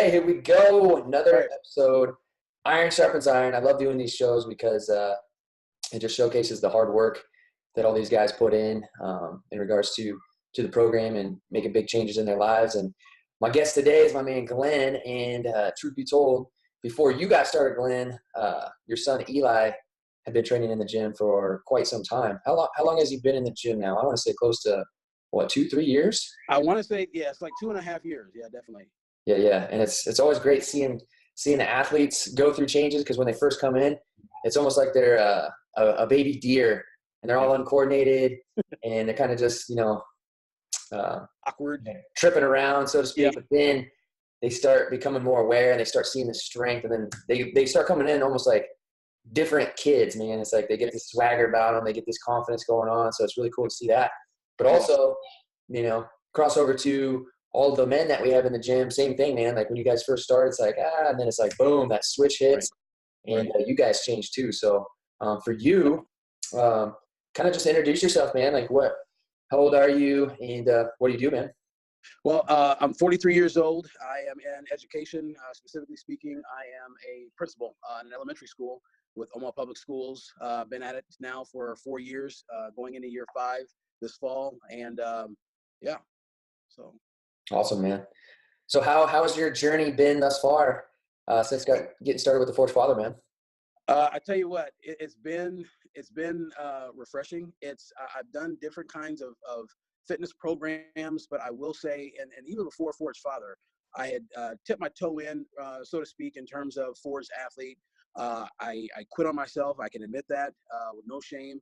right, here we go. All Another right. episode. Iron sharpens iron. I love doing these shows because it just showcases the hard work that all these guys put in regards to the program and making big changes in their lives. And my guest today is my man Glenn. And truth be told, before you got started, Glenn, your son Eli had been training in the gym for quite some time. How long has he been in the gym now? I want to say close to what, 2-3 years? I want to say, yeah, it's like 2.5 years. Yeah, definitely. Yeah, yeah, and it's always great seeing the athletes go through changes because when they first come in, it's almost like they're a baby deer and they're all Yeah. uncoordinated and they're kind of just Awkward. tripping around, so to Yeah. speak. But then they start becoming more aware and they start seeing the strength, and then they start coming in almost like different kids, man. It's like they get this swagger about them, they get this confidence going on. So it's really cool to see that. But Yes. also, cross over to all the men that we have in the gym. Same thing, man. Like when you guys first started, it's like and then it's like boom, that switch hits, Right. and you guys changed too. So for you, kind of just introduce yourself, man. Like how old are you, and what do you do, man? Well, I'm 43 years old. I am in education. Specifically speaking, I am a principal in an elementary school with Omaha Public Schools. Been at it now for 4 years, going into year 5 this fall. And yeah, so. Awesome, man. So how has your journey been thus far since getting started with the Forge Father, man? I tell you what, it's been refreshing. I've done different kinds of fitness programs, but I will say, and even before Forge Father, I had tipped my toe in, so to speak, in terms of Forge athlete. I quit on myself. I can admit that with no shame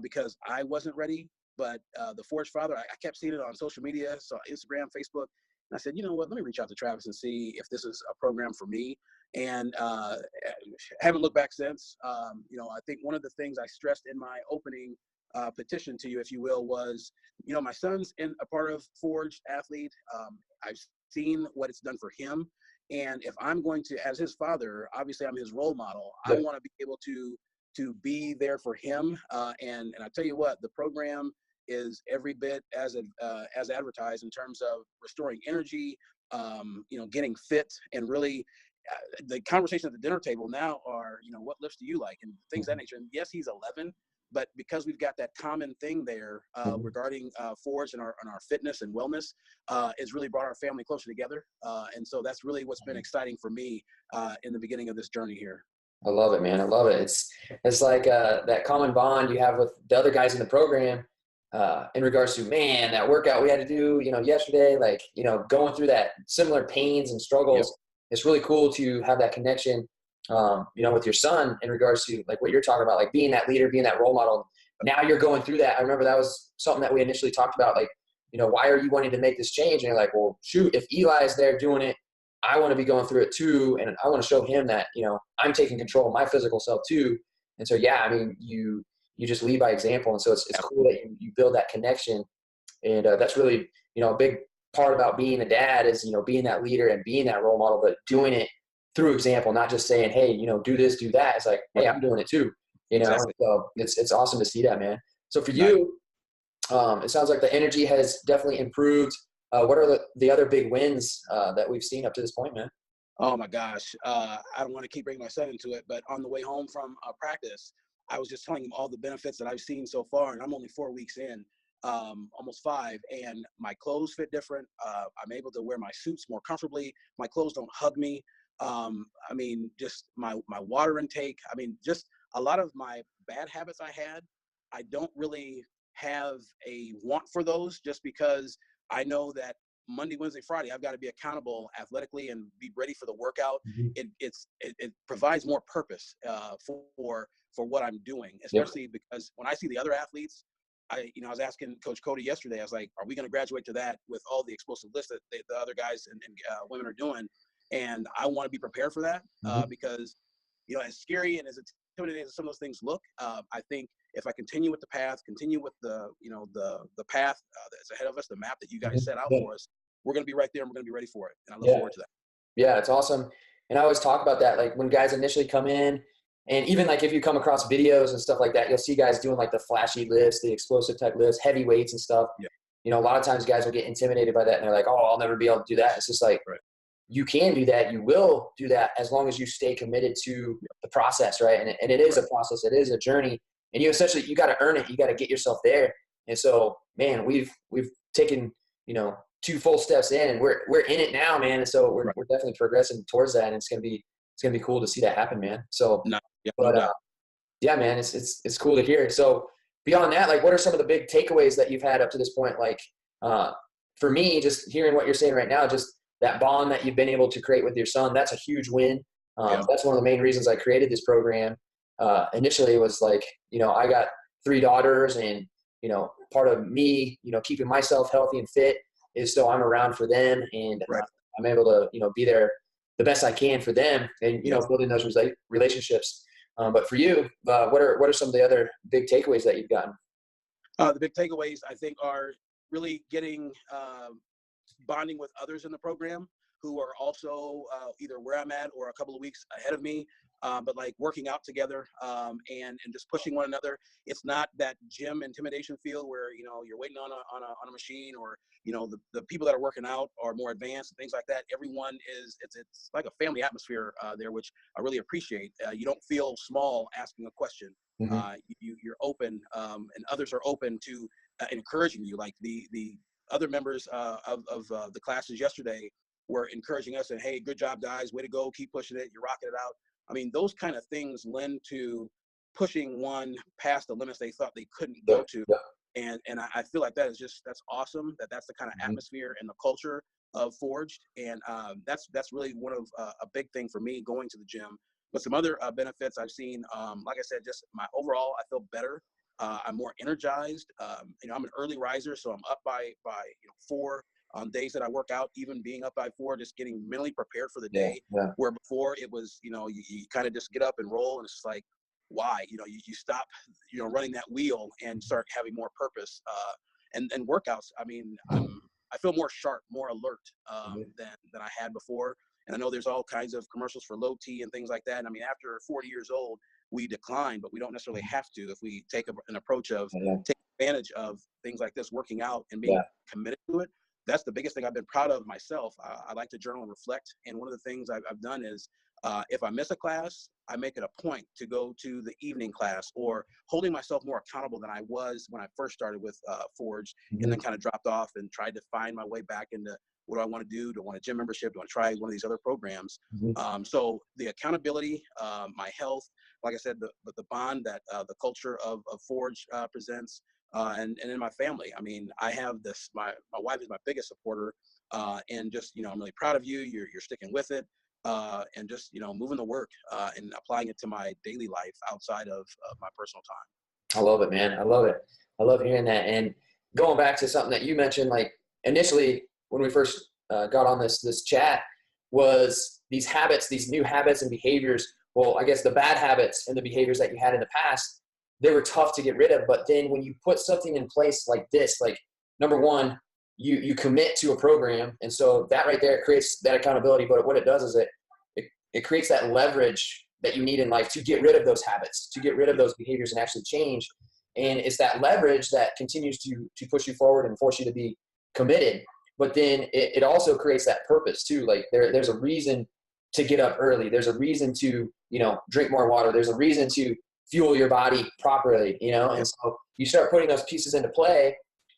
because I wasn't ready. But the Forge Father, I kept seeing it on social media, so Instagram, Facebook. And I said, you know what, let me reach out to Travis and see if this is a program for me. And haven't looked back since. I think one of the things I stressed in my opening petition to you, if you will, was, my son's in a part of Forged Athlete. I've seen what it's done for him. And if I'm going to, as his father, obviously I'm his role model. I want to be able to be there for him. And I tell you what, the program is every bit as advertised in terms of restoring energy, getting fit, and really the conversation at the dinner table now are, what lifts do you like and things of that nature. And yes, he's 11, but because we've got that common thing there regarding Forge and our fitness and wellness, it's really brought our family closer together. And so that's really what's been exciting for me in the beginning of this journey here. I love it, man. I love it. It's like that common bond you have with the other guys in the program in regards to, man, that workout we had to do, yesterday, like, going through that similar pains and struggles. Yep. It's really cool to have that connection, with your son in regards to like what you're talking about, like being that leader, being that role model. Now you're going through that. I remember that was something that we initially talked about, like, why are you wanting to make this change? And you're like, well, shoot, if Eli is there doing it, I want to be going through it too. And I want to show him that, I'm taking control of my physical self too. And so, yeah, I mean, you just lead by example. And so it's cool that you build that connection. And that's really, a big part about being a dad is, being that leader and being that role model, but doing it through example, not just saying, hey, do this, do that. It's like, hey, I'm doing it too, Exactly. So it's awesome to see that, man. So for you, it sounds like the energy has definitely improved. What are the other big wins that we've seen up to this point, man? Oh my gosh. I don't want to keep bringing my son into it, but on the way home from practice, I was just telling him all the benefits that I've seen so far, and I'm only 4 weeks in, almost 5, and my clothes fit different. I'm able to wear my suits more comfortably. My clothes don't hug me. Just my water intake. Just a lot of my bad habits I had, I don't really have a want for those, just because I know that Monday, Wednesday, Friday, I've got to be accountable athletically and be ready for the workout. It provides more purpose for what I'm doing, especially because when I see the other athletes, I was asking Coach Cody yesterday, I was like, are we going to graduate to that with all the explosive lifts that the other guys and women are doing? And I want to be prepared for that because, as scary and as intimidating as some of those things look, I think if I continue with the path, continue with the path that's ahead of us, the map that you guys set out for us, we're going to be right there and we're going to be ready for it. And I look forward to that. Yeah, it's awesome. And I always talk about that, like when guys initially come in, and even like if you come across videos and stuff like that, you'll see guys doing like the flashy lifts, the explosive type lifts, heavy weights and stuff. Yeah. A lot of times guys will get intimidated by that and they're like, oh, I'll never be able to do that. It's just like, you can do that. You will do that as long as you stay committed to the process, right? And it is a process. It is a journey. And you essentially, you got to earn it. You got to get yourself there. And so, man, we've taken, 2 full steps in, and we're in it now, man. And so we're definitely progressing towards that. And it's going to be cool to see that happen, man. So, no doubt. Yeah, man, it's cool to hear. So beyond that, like, what are some of the big takeaways that you've had up to this point? Like, for me, just hearing what you're saying right now, just that bond that you've been able to create with your son, that's a huge win. That's one of the main reasons I created this program. Initially it was like, I got 3 daughters, and, part of me, keeping myself healthy and fit is so I'm around for them, and I'm able to, be there the best I can for them, and, building those relationships. But for you, what are some of the other big takeaways that you've gotten? The big takeaways, I think, are really getting bonding with others in the program who are also either where I'm at or a couple of weeks ahead of me, but like working out together and just pushing one another. It's not that gym intimidation feel where, you're waiting on a machine, or, the people that are working out are more advanced and things like that. Everyone it's like a family atmosphere there, which I really appreciate. You don't feel small asking a question. You're open, and others are open to encouraging you. Like the other members of the classes yesterday were encouraging us and, hey, good job, guys, way to go, keep pushing it, you're rocking it out. I mean, those kind of things lend to pushing one past the limits they thought they couldn't go to. And I feel like that's awesome. That's the kind of atmosphere and the culture of Forged. And that's really one of a big thing for me going to the gym. But some other benefits I've seen, like I said, just my overall, I feel better. I'm more energized. I'm an early riser, so I'm up by 4 on days that I work out, even being up by 4, just getting mentally prepared for the day. Where before it was, you kind of just get up and roll, and it's like, why? You stop, running that wheel and start having more purpose. And workouts, I mean, I feel more sharp, more alert than I had before. And I know there's all kinds of commercials for low T and things like that. And I mean, after 40 years old, we decline, but we don't necessarily have to if we take an approach of taking advantage of things like this, working out and being committed to it. That's the biggest thing I've been proud of myself. I like to journal and reflect. And one of the things I've done is if I miss a class, I make it a point to go to the evening class, or holding myself more accountable than I was when I first started with Forge, and then kind of dropped off and tried to find my way back into what do I want to do? Do I want a gym membership? Do I want to try one of these other programs? So the accountability, my health, like I said, the bond that the culture of Forge presents, and in my family. I mean, I have this, my wife is my biggest supporter, and just, I'm really proud of you. You're sticking with it, and just, moving the work and applying it to my daily life outside of my personal time. I love it, man. I love it. I love hearing that. And going back to something that you mentioned, like initially when we first got on this chat, was these habits, these new habits and behaviors. Well, I guess the bad habits and the behaviors that you had in the past, they were tough to get rid of. But then when you put something in place like this, like number one, you commit to a program. And so that right there creates that accountability. But what it does is it creates that leverage that you need in life to get rid of those habits, to get rid of those behaviors and actually change. And it's that leverage that continues to push you forward and force you to be committed. But then it also creates that purpose too. Like there's a reason to get up early. There's a reason to, drink more water. There's a reason to fuel your body properly, and so you start putting those pieces into play.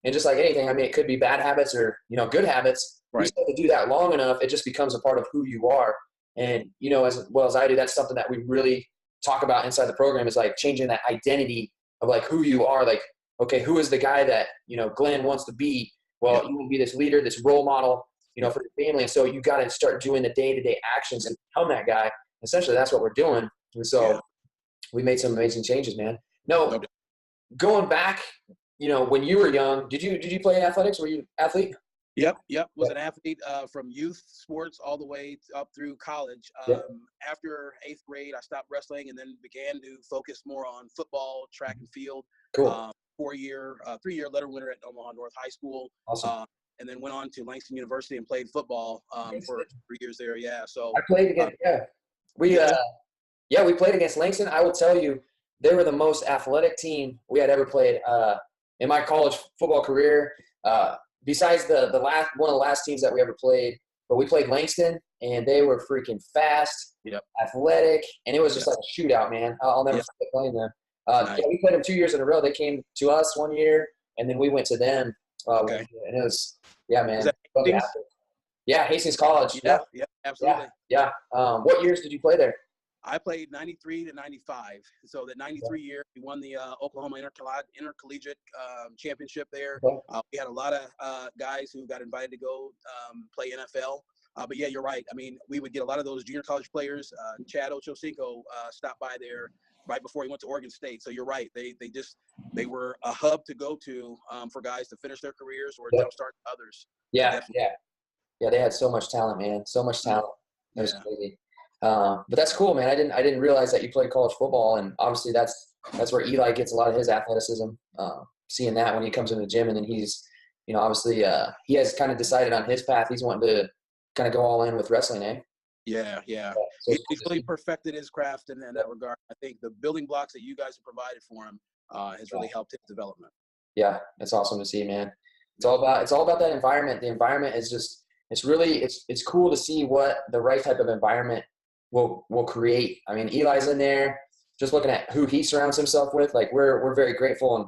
And just like anything, I mean, it could be bad habits or, good habits. You start to do that long enough, it just becomes a part of who you are. And, as well as I do, that's something that we really talk about inside the program, is like changing that identity of like who you are. Like, okay, who is the guy that, Glenn wants to be? Well, you want to be this leader, this role model, for your family. And so you got to start doing the day-to-day actions and become that guy. Essentially, that's what we're doing. And so we made some amazing changes, man. No, going back, when you were young, did you play athletics? Were you an athlete? Yep. Was an athlete from youth sports all the way up through college. After 8th grade, I stopped wrestling and then began to focus more on football, track and field. Cool. 3-year letter winner at Omaha North High School. Awesome. And then went on to Langston University and played football for 3 years there. Yeah. So I played against, we played against Langston. I will tell you, they were the most athletic team we had ever played in my college football career. Besides the one of the last teams that we ever played, but we played Langston, and they were freaking fast, Yep. athletic, and it was just like a shootout, man. I'll never forget playing them. Nice. Yeah, we played them 2 years in a row. They came to us one year, and then we went to them. Okay. And it was, yeah, man. Is that Hastings? Yeah, Hastings College. Yeah, yeah, absolutely. Yeah. What years did you play there? I played 93 to 95. So that 93 year, we won the Oklahoma Intercollegiate Championship there. We had a lot of guys who got invited to go play NFL. But yeah, you're right. I mean, we would get a lot of those junior college players. Chad Ochocinco stopped by there right before he went to Oregon State. So you're right. They were a hub to go to for guys to finish their careers or jumpstart others. Yeah. They had so much talent, man. So much talent. It was crazy. But that's cool, man. I didn't realize that you played college football, and obviously that's where Eli gets a lot of his athleticism. Seeing that when he comes in the gym, and then he's, obviously he has kind of decided on his path. He's wanting to kind of go all in with wrestling, eh? Yeah. So he's really perfected his craft in that regard. I think the building blocks that you guys have provided for him has really helped his development. Yeah, it's awesome to see, man. It's all about that environment. The environment is just. It's cool to see what the right type of environment will create. I mean, Eli's in there, just looking at who he surrounds himself with. Like we're very grateful and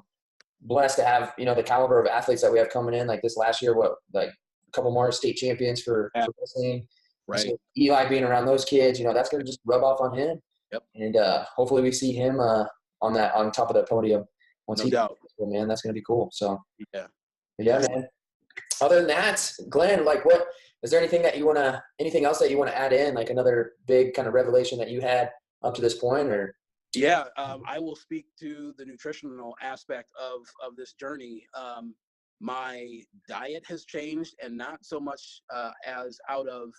blessed to have, the caliber of athletes that we have coming in. Like this last year, like a couple more state champions for wrestling. Right. So Eli being around those kids, that's going to just rub off on him. Yep. And hopefully we see him on top of the podium once no doubt. Man, that's going to be cool. So yeah, man. Other than that, Glenn, like is there anything else that you want to add in, like another big kind of revelation that you had up to this point, or? Yeah, I will speak to the nutritional aspect of this journey. My diet has changed, and not so much as out of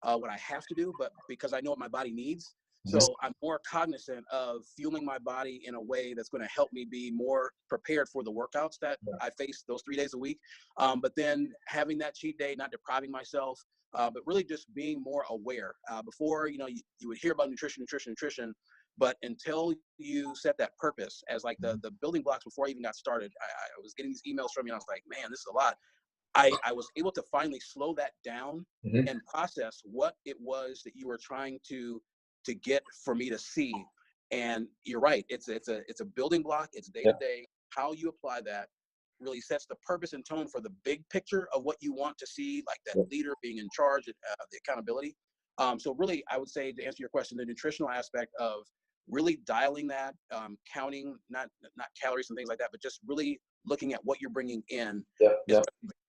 what I have to do, but because I know what my body needs. So I'm more cognizant of fueling my body in a way that's going to help me be more prepared for the workouts that I face those 3 days a week. But then having that cheat day, not depriving myself, but really just being more aware. Before, you would hear about nutrition, but until you set that purpose as like the building blocks before I even got started, I was getting these emails from you, and I was like, man, this is a lot. I was able to finally slow that down and process what it was that you were trying to get for me to see. And you're right, it's a building block. It's day to day. How you apply that really sets the purpose and tone for the big picture of what you want to see, like that leader being in charge, the accountability. So really, I would say, to answer your question, the nutritional aspect of really dialing that, counting not calories and things like that, but just really looking at what you're bringing in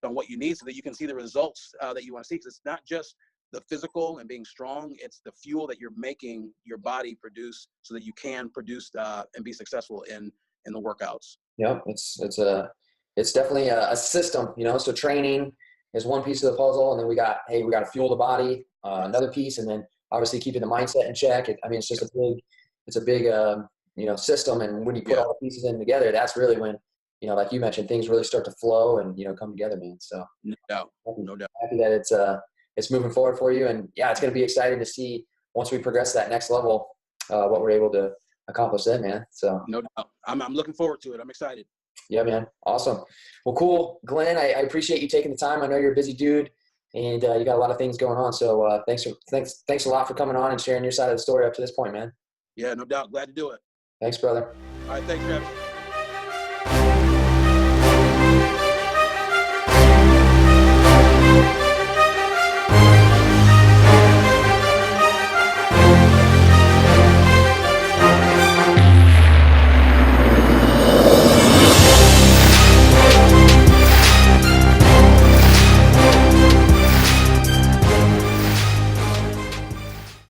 on what you need, so that you can see the results that you want to see. Because it's not just the physical and being strong, it's the fuel that you're making your body produce so that you can produce and be successful in the workouts. Yeah, it's definitely a system, so training is one piece of the puzzle, and then we got to fuel the body, another piece, and then obviously keeping the mindset in check. It's just a big system, and when you put all the pieces in together, that's really when, like you mentioned, things really start to flow and come together, man. So no doubt. Happy that it's moving forward for you, and it's going to be exciting to see once we progress to that next level, what we're able to accomplish then, man. So no doubt, I'm looking forward to it. I'm excited. Yeah, man. Awesome. Well, cool. Glenn, I appreciate you taking the time. I know you're a busy dude, and you got a lot of things going on. So thanks a lot for coming on and sharing your side of the story up to this point, man. Yeah, no doubt. Glad to do it. Thanks, brother. All right. Thanks, Travis.